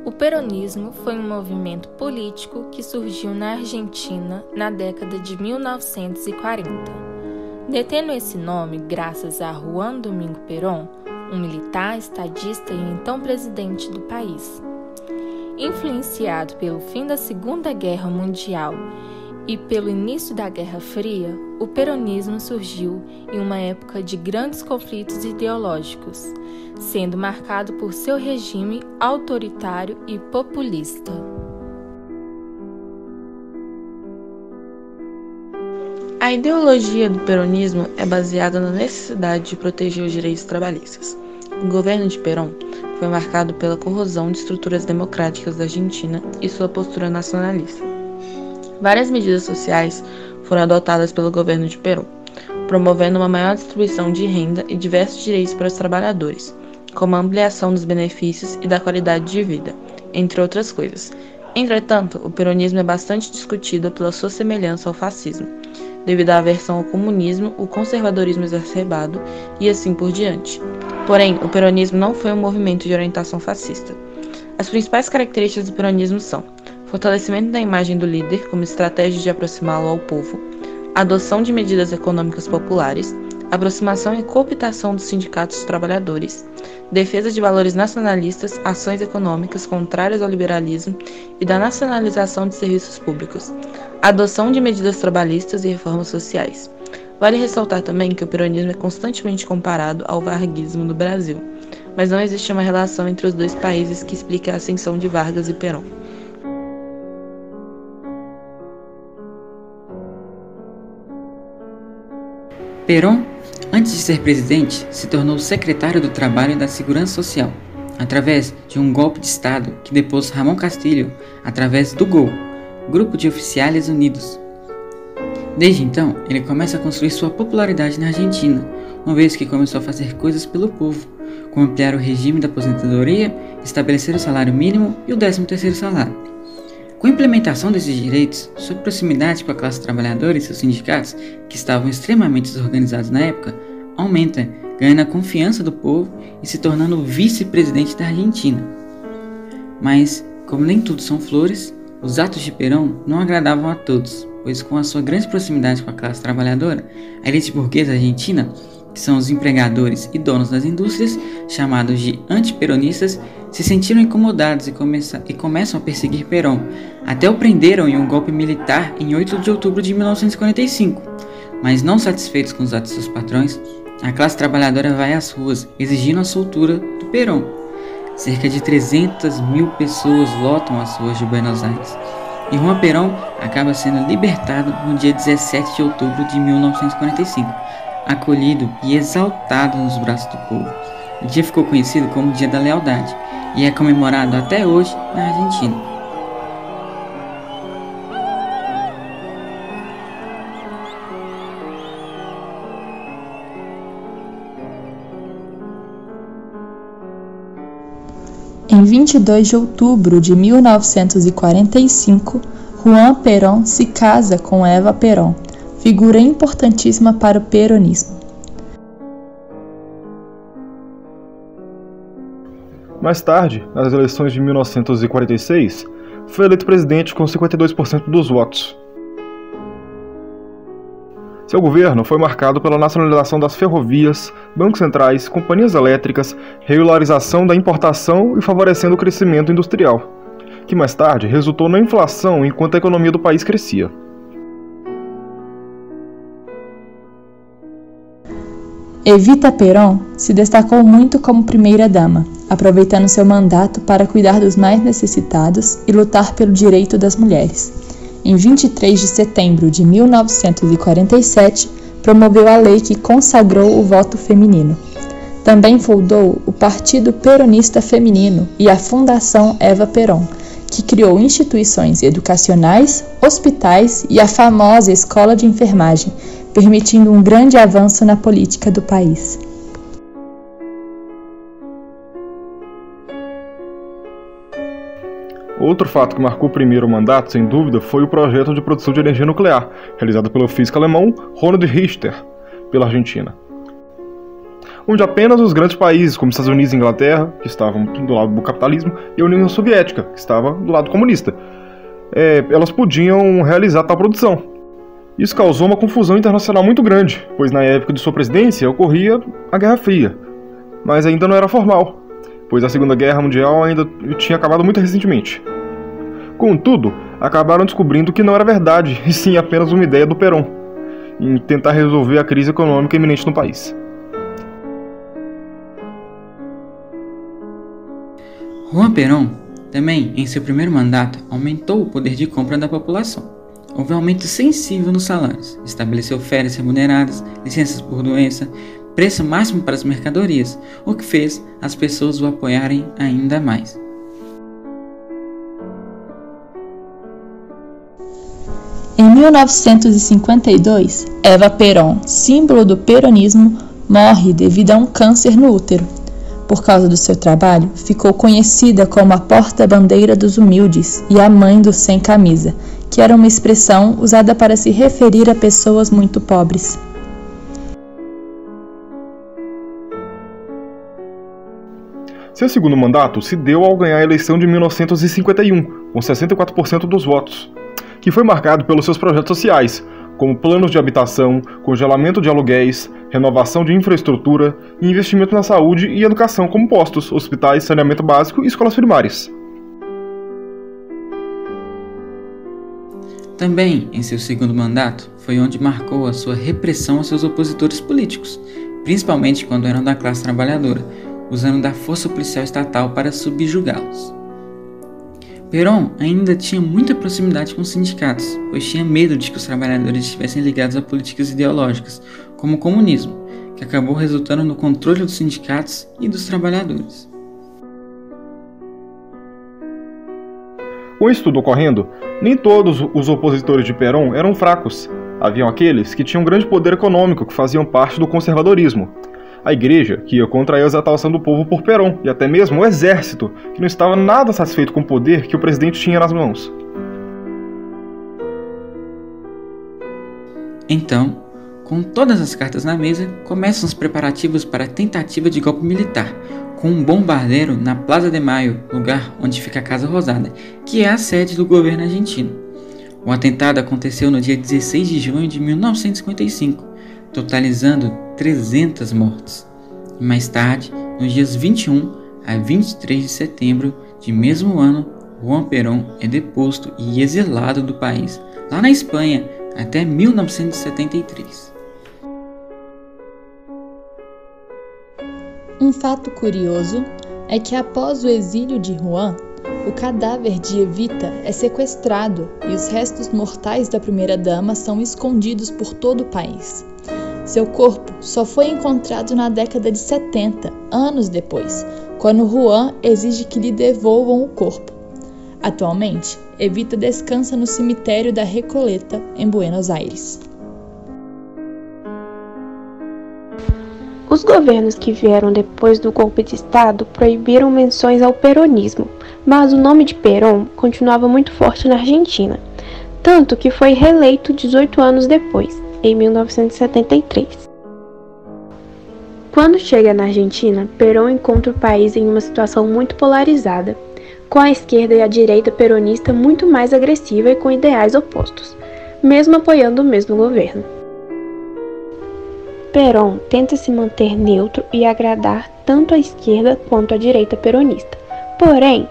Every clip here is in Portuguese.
O peronismo foi um movimento político que surgiu na Argentina na década de 1940. Detendo esse nome graças a Juan Domingo Perón, um militar, estadista e então presidente do país. Influenciado pelo fim da Segunda Guerra Mundial e pelo início da Guerra Fria, o peronismo surgiu em uma época de grandes conflitos ideológicos, sendo marcado por seu regime autoritário e populista. A ideologia do peronismo é baseada na necessidade de proteger os direitos trabalhistas. O governo de Perón foi marcado pela corrosão de estruturas democráticas da Argentina e sua postura nacionalista. Várias medidas sociais foram adotadas pelo governo de Perón, promovendo uma maior distribuição de renda e diversos direitos para os trabalhadores, como a ampliação dos benefícios e da qualidade de vida, entre outras coisas. Entretanto, o peronismo é bastante discutido pela sua semelhança ao fascismo, devido à aversão ao comunismo, o conservadorismo exacerbado e assim por diante. Porém, o peronismo não foi um movimento de orientação fascista. As principais características do peronismo são fortalecimento da imagem do líder como estratégia de aproximá-lo ao povo, adoção de medidas econômicas populares, aproximação e cooptação dos sindicatos dos trabalhadores, defesa de valores nacionalistas, ações econômicas contrárias ao liberalismo e da nacionalização de serviços públicos, adoção de medidas trabalhistas e reformas sociais. Vale ressaltar também que o peronismo é constantemente comparado ao varguismo do Brasil, mas não existe uma relação entre os dois países que explique a ascensão de Vargas e Perón. Perón, antes de ser presidente, se tornou secretário do Trabalho e da Segurança Social, através de um golpe de Estado que depôs Ramón Castillo através do GOL, Grupo de Oficiales Unidos. Desde então, ele começa a construir sua popularidade na Argentina, uma vez que começou a fazer coisas pelo povo, como ampliar o regime da aposentadoria, estabelecer o salário mínimo e o 13º salário. Com a implementação desses direitos, sua proximidade com a classe trabalhadora e seus sindicatos, que estavam extremamente desorganizados na época, aumenta, ganhando a confiança do povo e se tornando o vice-presidente da Argentina. Mas, como nem tudo são flores, os atos de Perón não agradavam a todos, pois com a sua grande proximidade com a classe trabalhadora, a elite burguesa argentina, que são os empregadores e donos das indústrias, chamados de antiperonistas, se sentiram incomodados e começam a perseguir Perón, até o prenderam em um golpe militar em 8 de outubro de 1945. Mas não satisfeitos com os atos dos patrões, a classe trabalhadora vai às ruas exigindo a soltura do Perón. Cerca de 300.000 pessoas lotam as ruas de Buenos Aires, e Juan Perón acaba sendo libertado no dia 17 de outubro de 1945, acolhido e exaltado nos braços do povo. O dia ficou conhecido como Dia da Lealdade e é comemorado até hoje na Argentina. Em 22 de outubro de 1945, Juan Perón se casa com Eva Perón, figura importantíssima para o peronismo. Mais tarde, nas eleições de 1946, foi eleito presidente com 52% dos votos. Seu governo foi marcado pela nacionalização das ferrovias, bancos centrais, companhias elétricas, regularização da importação e favorecendo o crescimento industrial, que mais tarde resultou na inflação enquanto a economia do país crescia. Evita Perón se destacou muito como primeira-dama, aproveitando seu mandato para cuidar dos mais necessitados e lutar pelo direito das mulheres. Em 23 de setembro de 1947, promoveu a lei que consagrou o voto feminino. Também fundou o Partido Peronista Feminino e a Fundação Eva Perón, que criou instituições educacionais, hospitais e a famosa Escola de Enfermagem, permitindo um grande avanço na política do país. Outro fato que marcou o primeiro mandato, sem dúvida, foi o projeto de produção de energia nuclear, realizado pelo físico alemão Ronald Richter, pela Argentina. Onde apenas os grandes países, como Estados Unidos e Inglaterra, que estavam do lado do capitalismo, e a União Soviética, que estava do lado comunista, elas podiam realizar tal produção. Isso causou uma confusão internacional muito grande, pois na época de sua presidência ocorria a Guerra Fria, mas ainda não era formal, pois a Segunda Guerra Mundial ainda tinha acabado muito recentemente. Contudo, acabaram descobrindo que não era verdade, e sim apenas uma ideia do Perón, em tentar resolver a crise econômica iminente no país. Juan Perón, também, em seu primeiro mandato, aumentou o poder de compra da população. Houve um aumento sensível nos salários, estabeleceu férias remuneradas, licenças por doença, preço máximo para as mercadorias, o que fez as pessoas o apoiarem ainda mais. Em 1952, Eva Perón, símbolo do peronismo, morre devido a um câncer no útero. Por causa do seu trabalho, ficou conhecida como a porta-bandeira dos humildes e a mãe dos sem camisa, que era uma expressão usada para se referir a pessoas muito pobres. Seu segundo mandato se deu ao ganhar a eleição de 1951, com 64% dos votos, que foi marcado pelos seus projetos sociais, como planos de habitação, congelamento de aluguéis, renovação de infraestrutura e investimento na saúde e educação, como postos, hospitais, saneamento básico e escolas primárias. Também, em seu segundo mandato, foi onde marcou a sua repressão aos seus opositores políticos, principalmente quando eram da classe trabalhadora, usando da força policial estatal para subjugá-los. Perón ainda tinha muita proximidade com os sindicatos, pois tinha medo de que os trabalhadores estivessem ligados a políticas ideológicas, como o comunismo, que acabou resultando no controle dos sindicatos e dos trabalhadores. Com isso tudo ocorrendo, nem todos os opositores de Perón eram fracos. Haviam aqueles que tinham grande poder econômico, que faziam parte do conservadorismo. A igreja, que ia contra a exaltação do povo por Perón, e até mesmo o exército, que não estava nada satisfeito com o poder que o presidente tinha nas mãos. Então, com todas as cartas na mesa, começam os preparativos para a tentativa de golpe militar, com um bombardeiro na Plaza de Mayo, lugar onde fica a Casa Rosada, que é a sede do governo argentino. O atentado aconteceu no dia 16 de junho de 1955, totalizando 300 mortes. E mais tarde, nos dias 21 a 23 de setembro de mesmo ano, Juan Perón é deposto e exilado do país, lá na Espanha, até 1973. Um fato curioso é que após o exílio de Juan, o cadáver de Evita é sequestrado e os restos mortais da primeira-dama são escondidos por todo o país. Seu corpo só foi encontrado na década de 70, anos depois, quando Juan exige que lhe devolvam o corpo. Atualmente, Evita descansa no cemitério da Recoleta, em Buenos Aires. Os governos que vieram depois do golpe de Estado proibiram menções ao peronismo, mas o nome de Perón continuava muito forte na Argentina, tanto que foi reeleito 18 anos depois, em 1973. Quando chega na Argentina, Perón encontra o país em uma situação muito polarizada, com a esquerda e a direita peronista muito mais agressiva e com ideais opostos, mesmo apoiando o mesmo governo. Perón tenta se manter neutro e agradar tanto a esquerda quanto a direita peronista, porém,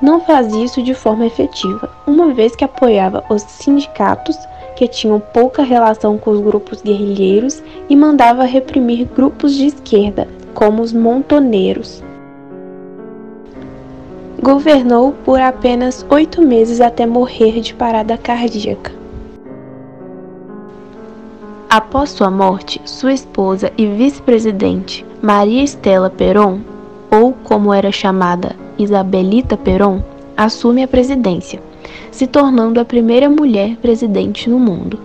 não faz isso de forma efetiva, uma vez que apoiava os sindicatos, que tinham pouca relação com os grupos guerrilheiros, e mandava reprimir grupos de esquerda, como os montoneiros. Governou por apenas 8 meses até morrer de parada cardíaca. Após Após sua morte, sua esposa e vice-presidente, Maria Estela Perón, ou como era chamada, Isabelita Perón, assume a presidência, se tornando a primeira mulher presidente no mundo.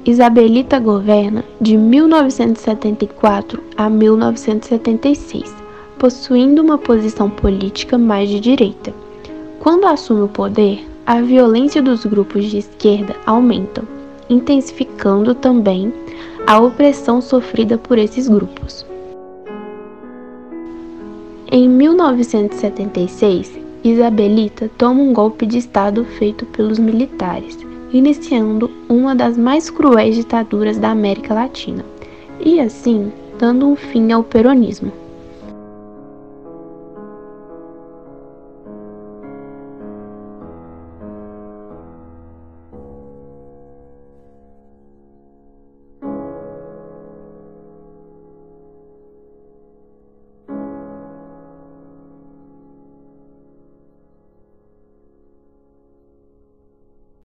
Isabelita governa de 1974 a 1976, possuindo uma posição política mais de direita. Quando assume o poder, a violência dos grupos de esquerda aumenta, intensificando também a opressão sofrida por esses grupos. Em 1976, Isabelita toma um golpe de Estado feito pelos militares, iniciando uma das mais cruéis ditaduras da América Latina, e assim dando um fim ao peronismo.